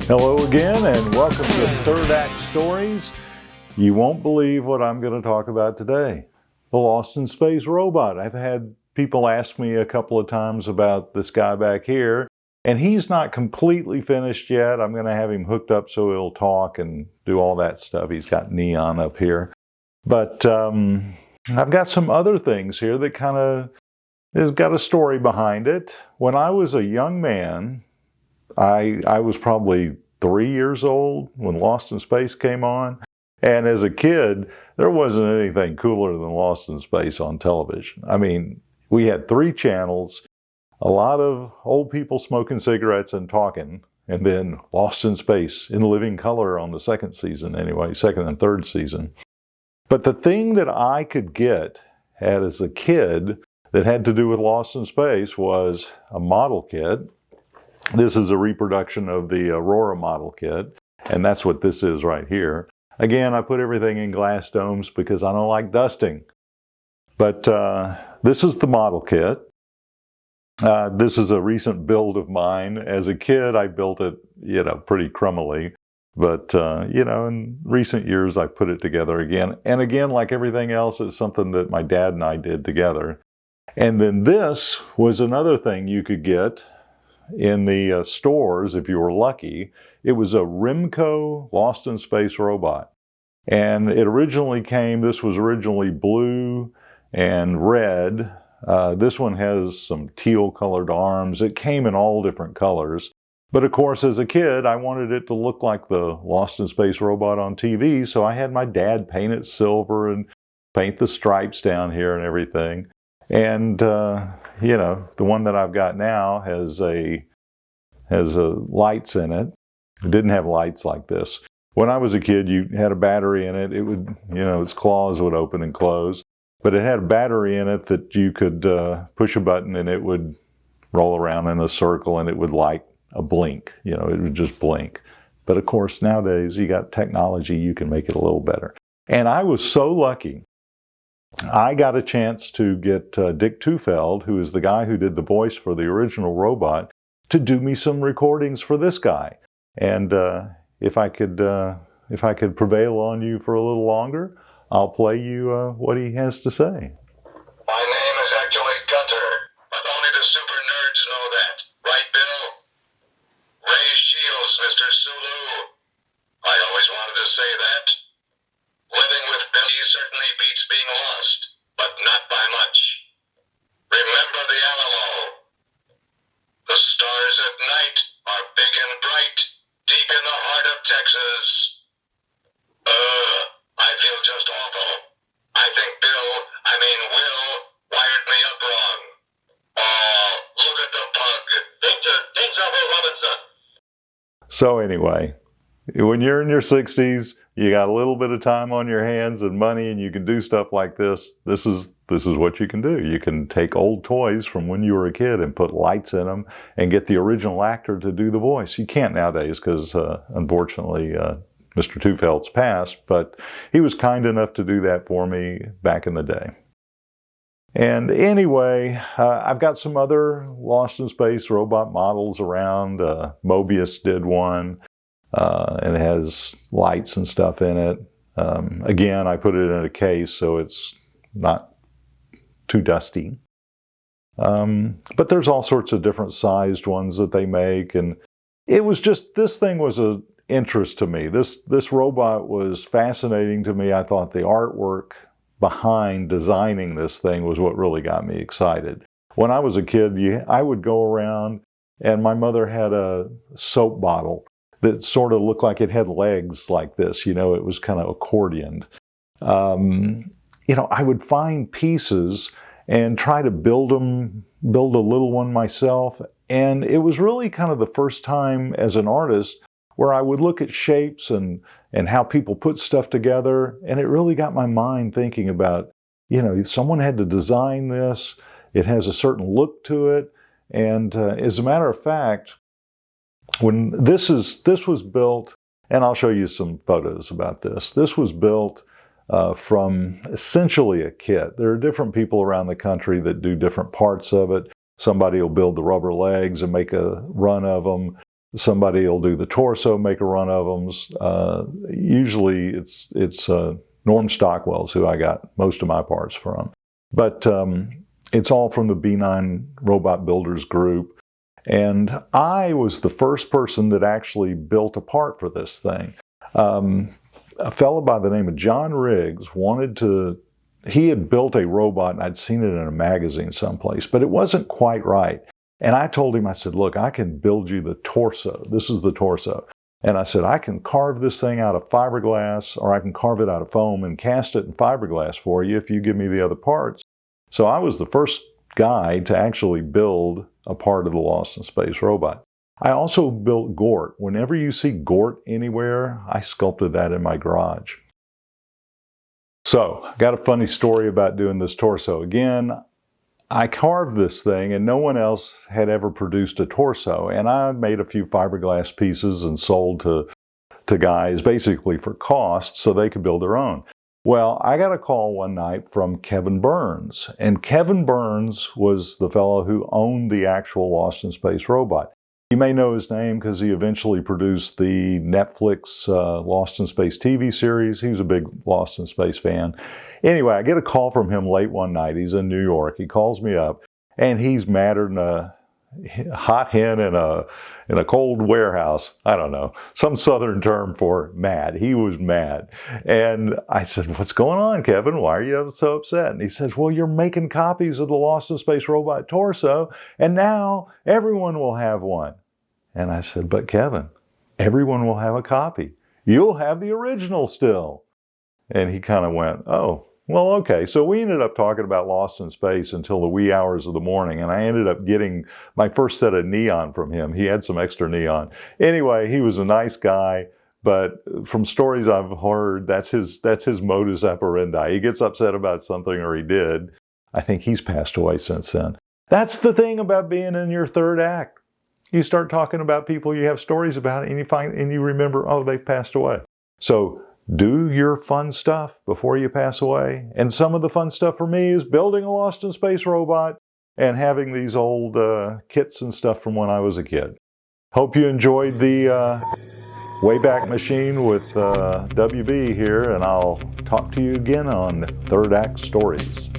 Hello again, and welcome to Third Act Stories. You won't believe what I'm going to talk about today. The Lost in Space robot. I've had people ask me a couple of times about this guy back here, and he's not completely finished yet. I'm going to have him hooked up so he'll talk and do all that stuff. He's got neon up here. But I've got some other things here that kind of has got a story behind it. When I was a young man, I was probably 3 years old when Lost in Space came on. And as a kid, there wasn't anything cooler than Lost in Space on television. I mean, we had 3 channels, a lot of old people smoking cigarettes and talking, and then Lost in Space in living color on the second season anyway, second and third season. But the thing that I could get as a kid that had to do with Lost in Space was a model kit. This is a reproduction of the Aurora model kit, and that's what this is right here. Again, I put everything in glass domes because I don't like dusting. But this is the model kit. This is a recent build of mine. As a kid, I built it, pretty crummily. But, in recent years, I put it together again. And again, like everything else, it's something that my dad and I did together. And then this was another thing you could get in the stores, if you were lucky. It was a Remco Lost in Space robot. And it originally this was originally blue and red. This one has some teal colored arms. It came in all different colors. But of course, as a kid, I wanted it to look like the Lost in Space robot on TV. So I had my dad paint it silver and paint the stripes down here and everything. And, the one that I've got now has lights in it. It didn't have lights like this. When I was a kid, you had a battery in it. It would, its claws would open and close. But it had a battery in it that you could push a button and it would roll around in a circle and it would light a blink. It would just blink. But of course, nowadays, you got technology, you can make it a little better. And I was so lucky. I got a chance to get Dick Tufeld, who is the guy who did the voice for the original robot, to do me some recordings for this guy. And if I could prevail on you for a little longer, I'll play you what he has to say. My name is actually Gunter, but only the super nerds know that. Right, Bill? Raise shields, Mr. Sulu. I always wanted to say that. Living with Billy certainly beats being lost, but not by much. Remember the Alamo. The stars at night are big and bright, deep in the heart of Texas. I feel just awful. I think Will, wired me up wrong. Oh, look at the pug. Danger, Robinson. So anyway, when you're in your 60s, you got a little bit of time on your hands and money, and you can do stuff like this. This is what you can do. You can take old toys from when you were a kid and put lights in them and get the original actor to do the voice. You can't nowadays because, unfortunately, Mr. Tufeld's passed, but he was kind enough to do that for me back in the day. And anyway, I've got some other Lost in Space robot models around. Mobius did one. And it has lights and stuff in it. Again, I put it in a case so it's not too dusty. But there's all sorts of different sized ones that they make. And it was just, this thing was an interest to me. This robot was fascinating to me. I thought the artwork behind designing this thing was what really got me excited. When I was a kid, I would go around and my mother had a soap bottle that sort of looked like it had legs like this. It was kind of accordioned. I would find pieces and try to build a little one myself. And it was really kind of the first time as an artist where I would look at shapes and how people put stuff together. And it really got my mind thinking about, someone had to design this. It has a certain look to it. And as a matter of fact, when this was built, and I'll show you some photos about this. This was built from essentially a kit. There are different people around the country that do different parts of it. Somebody will build the rubber legs and make a run of them. Somebody will do the torso, make a run of them. Usually it's Norm Stockwell's who I got most of my parts from. But it's all from the B9 Robot Builders group. And I was the first person that actually built a part for this thing. A fellow by the name of John Riggs he had built a robot, and I'd seen it in a magazine someplace, but it wasn't quite right. And I told him, I said, look, I can build you the torso. This is the torso. And I said, I can carve this thing out of fiberglass, or I can carve it out of foam and cast it in fiberglass for you if you give me the other parts. So I was the first guy to actually build a part of the Lost in Space robot. I also built Gort. Whenever you see Gort anywhere, I sculpted that in my garage. So, I got a funny story about doing this torso. Again, I carved this thing and no one else had ever produced a torso. And I made a few fiberglass pieces and sold to guys basically for cost so they could build their own. Well, I got a call one night from Kevin Burns. And Kevin Burns was the fellow who owned the actual Lost in Space robot. You may know his name because he eventually produced the Netflix Lost in Space TV series. He was a big Lost in Space fan. Anyway, I get a call from him late one night. He's in New York. He calls me up, and he's madder than a hot hen in a cold warehouse. I don't know, some southern term for mad. He was mad. And I said, what's going on, Kevin? Why are you so upset? And he says, well, you're making copies of the Lost in Space robot torso, and now everyone will have one. And I said, but Kevin, everyone will have a copy. You'll have the original still. And he kind of went, oh, well, okay. So we ended up talking about Lost in Space until the wee hours of the morning. And I ended up getting my first set of neon from him. He had some extra neon. Anyway, he was a nice guy. But from stories I've heard, that's his modus operandi. He gets upset about something, or he did. I think he's passed away since then. That's the thing about being in your third act. You start talking about people you have stories about, and you remember, oh, they've passed away. So do your fun stuff before you pass away. And some of the fun stuff for me is building a Lost in Space robot and having these old kits and stuff from when I was a kid. Hope you enjoyed the Wayback Machine with WB here, and I'll talk to you again on Third Act Stories.